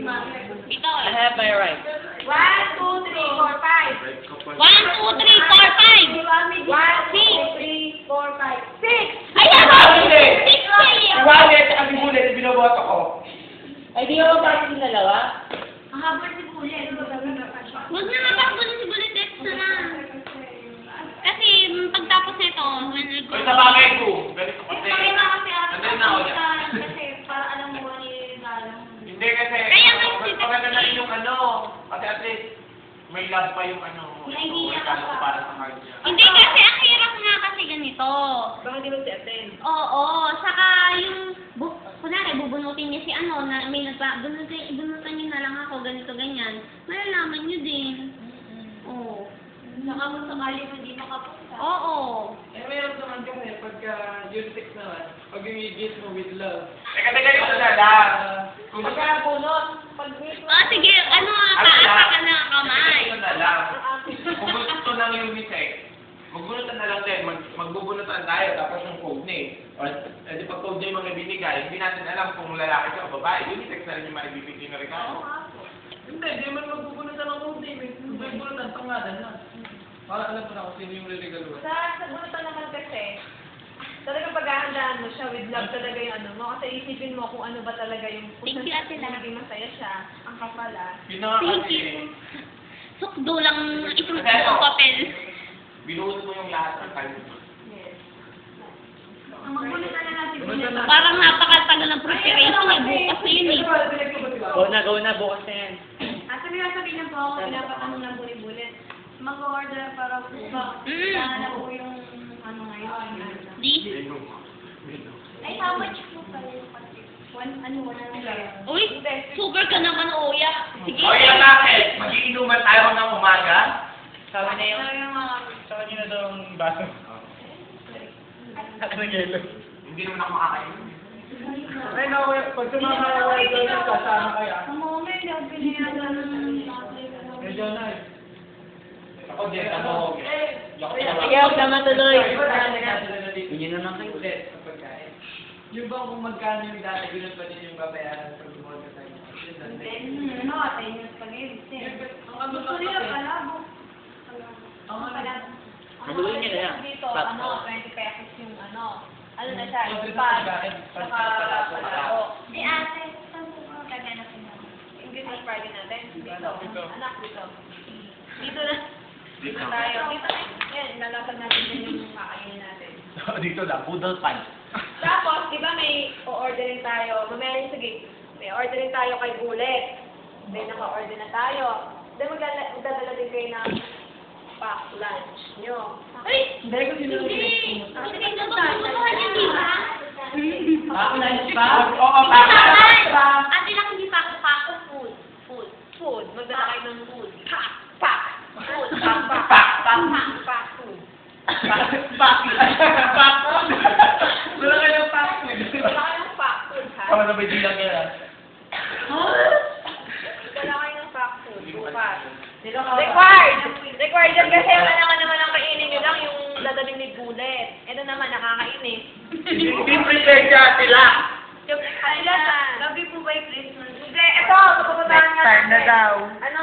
Ito I eh. have my right. 1, 2, 3, 4, 5. 1, 2, 3, 4, 5. 1, 2, 3, 4, 5, 6. Ayan! Hindi. 6 kayo! Iwalit at ang bulit, binoboto ko. Ay, di ba ba yung dalawa? Ang habol si Bulit. Huwag na matakbo na si Bullet X na. Kasi pagtapos nito, O sa bagay ko, ganito kasi. Pakita kasi Nandun na ako dyan. kasi para alam mo ano yung regalo. Hindi kasi, Kaya nga mas si- maganda na rin yung ano. Kasi at least, may love pa yung ano. May idea ito, ka regalo pa. ko para sa card niya. Hindi kasi, ang hirap nga kasi ganito. Baka di ba si Aten? Oo, saka yung, kunwari, bubunutin niya si ano, na may bunutan niyo na lang ako, ganito, ganyan. Malalaman niyo din. Oo. Saka mo sakali mo hindi makapunta. Oo. Eh, meron naman kasi pagka unisex naman, pag i-gift mo with love. Teka, ito na lang. Kung Pagka bunot, Ah, sige, ano nga, paasa ka na kamay. Ito na lang. Kung gusto ng unisex, magbunutan na lang din. Magbubunutan tayo, tapos yung code na eh. O, di pag code na yung mga binigay, hindi natin alam kung lalaki ka o babae. Unisex na rin yung maibibigay na regalo. hindi, di man magbubunutan ng code name. Kung may bunutan, pangalan na. Para alam mo na kung sino yung regaluhan. Sa bunutan naman kasi, talagang paghahandaan mo siya with love talaga yung ano mo. Kasi isipin mo kung ano ba talaga yung Thank you, Ate Lara. naging masaya siya. Ang kapala. Yun na nga Thank kasi, you. Sukdo lang itong papel. binuhos mo yung lahat ng time. Yes. Ang magbunutan na natin Bulit. Parang napakatagal ng preparation eh. Bukas na yun eh. Go na, bukas na yan. Sabihin niyo po ako, pinapatanong lang po ni Bulit. Mag-order para po ba? Kailangan na po yung ano ngayon. Di? Ay, how much po pala yung pati? Wala na lang. Uy, super ka naman, Oya. Sige. O yan bakit? Magiinuman tayo ng umaga? Sabi na yung... Yung mga... Sa kanya na daw ang baso. At ng yelo. Hindi naman ako makakain. Ay, no, pag sumama ka ng girl, kasama kaya. Sa moment, yung pinayagan ng Medyo na eh. Ako din, ano, Sige, huwag na matuloy. Hindi naman kayo. Ulit, sa pagkain. Yung bang kung magkano yung dati, ganun pa din yung babayaran pag umorder tayo. Ano, atay niyo pa rin. Ang ano Gusto lang nila kasi, pala. ang ano, Magulo niya na yan. Dito, Stop. ano, 20 pesos yung ano. Ano na siya, Libre yung na bag. pagkain. Saka palaro. ate, saan po ka gaganapin natin? Yung Christmas party natin? Dito. Anak, dito. Dito na. Dito tayo. Dito na. Yan, lalapag natin din yung kakainin natin. Dito lang, poodle punch. Tapos, di ba may o-orderin tayo, mamaya sige, may ordering tayo kay Bullet. Then, naka-order na tayo. Then, magdadala din kayo ng pack lunch nyo. Ay! hindi ko sinunod. Kasi tingnan ko, bubunuhan yun, di ba? Ako lunch ba? Oo, papa. Ate lang, hindi pa food. Food. Food. Magdala kayo ng food. Pack! Pack! Food. Pack! Pack! Pak, pak. Pack! Food. Pak. Wala kayong pack food. Magdala kayo ng pack food, ha? Tama na may dilang yan. Magdala kayo ng pack food. Bukas. Required! Required yan kasi ang naman ang kainin nyo lang yung dadaling ni Bullet. Ito naman, nakakainis. Hindi prepared siya sila. Love you po by Christmas. Hindi, ito, pupuntahan nga Next time na natin. daw. Ano